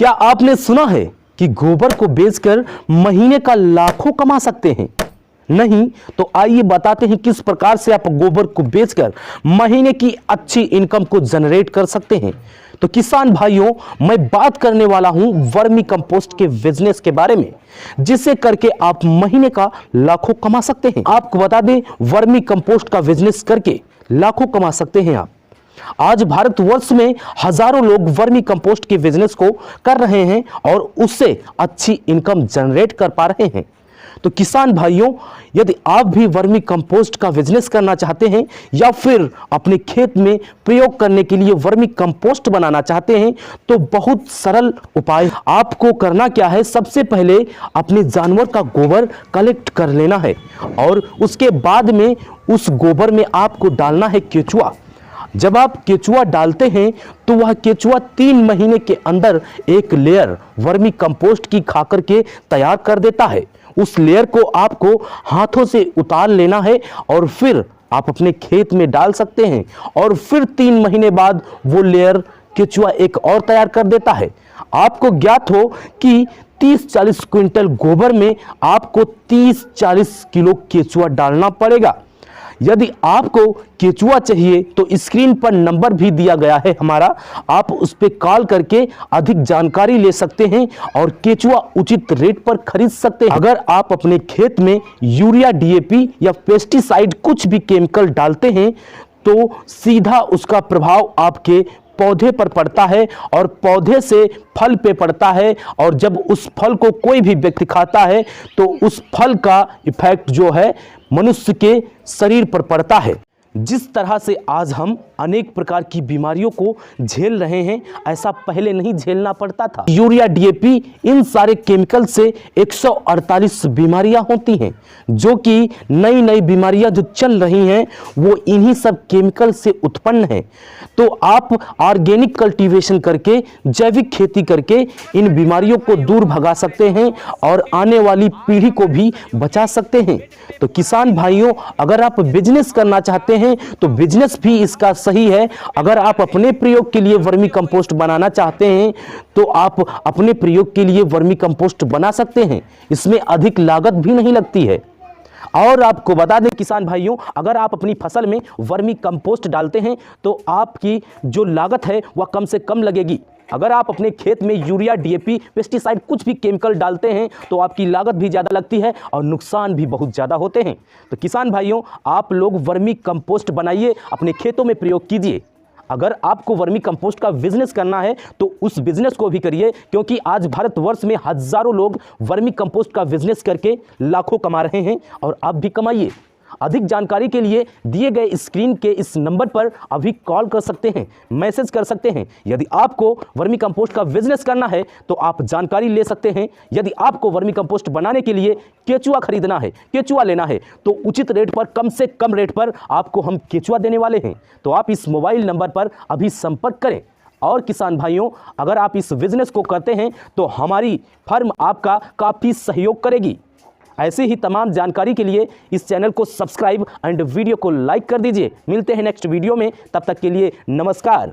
क्या आपने सुना है कि गोबर को बेचकर महीने का लाखों कमा सकते हैं? नहीं तो आइए बताते हैं किस प्रकार से आप गोबर को बेचकर महीने की अच्छी इनकम को जनरेट कर सकते हैं। तो किसान भाइयों, मैं बात करने वाला हूं वर्मी कंपोस्ट के बिजनेस के बारे में, जिसे करके आप महीने का लाखों कमा सकते हैं। आपको बता दें, वर्मी कंपोस्ट का बिजनेस करके लाखों कमा सकते हैं आप। आज भारतवर्ष में हजारों लोग वर्मी कंपोस्ट के बिजनेस को कर रहे हैं और उससे अच्छी इनकम जनरेट कर पा रहे हैं। तो किसान भाइयों, यदि आप भी वर्मी कंपोस्ट का बिजनेस करना चाहते हैं या फिर अपने खेत में प्रयोग करने के लिए वर्मी कंपोस्ट बनाना चाहते हैं, तो बहुत सरल उपाय आपको करना क्या है। सबसे पहले अपने जानवर का गोबर कलेक्ट कर लेना है और उसके बाद में उस गोबर में आपको डालना है केचुआ। जब आप केचुआ डालते हैं तो वह केचुआ 3 महीने के अंदर एक लेयर वर्मी कंपोस्ट की खा करके तैयार कर देता है। उस लेयर को आपको हाथों से उतार लेना है और फिर आप अपने खेत में डाल सकते हैं और फिर 3 महीने बाद वो लेयर केचुआ एक और तैयार कर देता है। आपको ज्ञात हो कि 30-40 क्विंटल गोबर में आपको 30-40 किलो केचुआ डालना पड़ेगा। यदि आपको केचुआ चाहिए तो स्क्रीन पर नंबर भी दिया गया है हमारा, आप उस पर कॉल करके अधिक जानकारी ले सकते हैं और केचुआ उचित रेट पर खरीद सकते हैं। अगर आप अपने खेत में यूरिया, डीएपी या पेस्टिसाइड कुछ भी केमिकल डालते हैं तो सीधा उसका प्रभाव आपके पौधे पर पड़ता है और पौधे से फल पे पड़ता है, और जब उस फल को कोई भी व्यक्ति खाता है तो उस फल का इफेक्ट जो है मनुष्य के शरीर पर पड़ता है। जिस तरह से आज हम अनेक प्रकार की बीमारियों को झेल रहे हैं, ऐसा पहले नहीं झेलना पड़ता था। यूरिया, डीएपी, इन सारे केमिकल से 148 बीमारियां होती हैं, जो कि नई नई बीमारियां जो चल रही हैं वो इन्हीं सब केमिकल से उत्पन्न है। तो आप ऑर्गेनिक कल्टीवेशन करके, जैविक खेती करके इन बीमारियों को दूर भगा सकते हैं और आने वाली पीढ़ी को भी बचा सकते हैं। तो किसान भाइयों, अगर आप बिजनेस करना चाहते हैं तो बिजनेस भी इसका सही है। अगर आप अपने प्रयोग के लिए वर्मी कंपोस्ट बनाना चाहते हैं तो आप अपने प्रयोग के लिए वर्मी कंपोस्ट बना सकते हैं, इसमें अधिक लागत भी नहीं लगती है। और आपको बता दें किसान भाइयों, अगर आप अपनी फसल में वर्मी कंपोस्ट डालते हैं तो आपकी जो लागत है वह कम से कम लगेगी। अगर आप अपने खेत में यूरिया, डीएपी, पेस्टिसाइड कुछ भी केमिकल डालते हैं तो आपकी लागत भी ज़्यादा लगती है और नुकसान भी बहुत ज़्यादा होते हैं। तो किसान भाइयों, आप लोग वर्मी कंपोस्ट बनाइए, अपने खेतों में प्रयोग कीजिए। अगर आपको वर्मी कंपोस्ट का बिजनेस करना है तो उस बिजनेस को भी करिए, क्योंकि आज भारतवर्ष में हजारों लोग वर्मी कंपोस्ट का बिजनेस करके लाखों कमा रहे हैं और आप भी कमाइए। अधिक जानकारी के लिए दिए गए स्क्रीन के इस नंबर पर अभी कॉल कर सकते हैं, मैसेज कर सकते हैं। यदि आपको वर्मी कंपोस्ट का बिजनेस करना है तो आप जानकारी ले सकते हैं। यदि आपको वर्मी कंपोस्ट बनाने के लिए केचुआ खरीदना है, केचुआ लेना है, तो उचित रेट पर, कम से कम रेट पर आपको हम केचुआ देने वाले हैं। तो आप इस मोबाइल नंबर पर अभी संपर्क करें। और किसान भाइयों, अगर आप इस बिजनेस को करते हैं तो हमारी फर्म आपका काफ़ी सहयोग करेगी। ऐसे ही तमाम जानकारी के लिए इस चैनल को सब्सक्राइब एंड वीडियो को लाइक कर दीजिए। मिलते हैं नेक्स्ट वीडियो में, तब तक के लिए नमस्कार।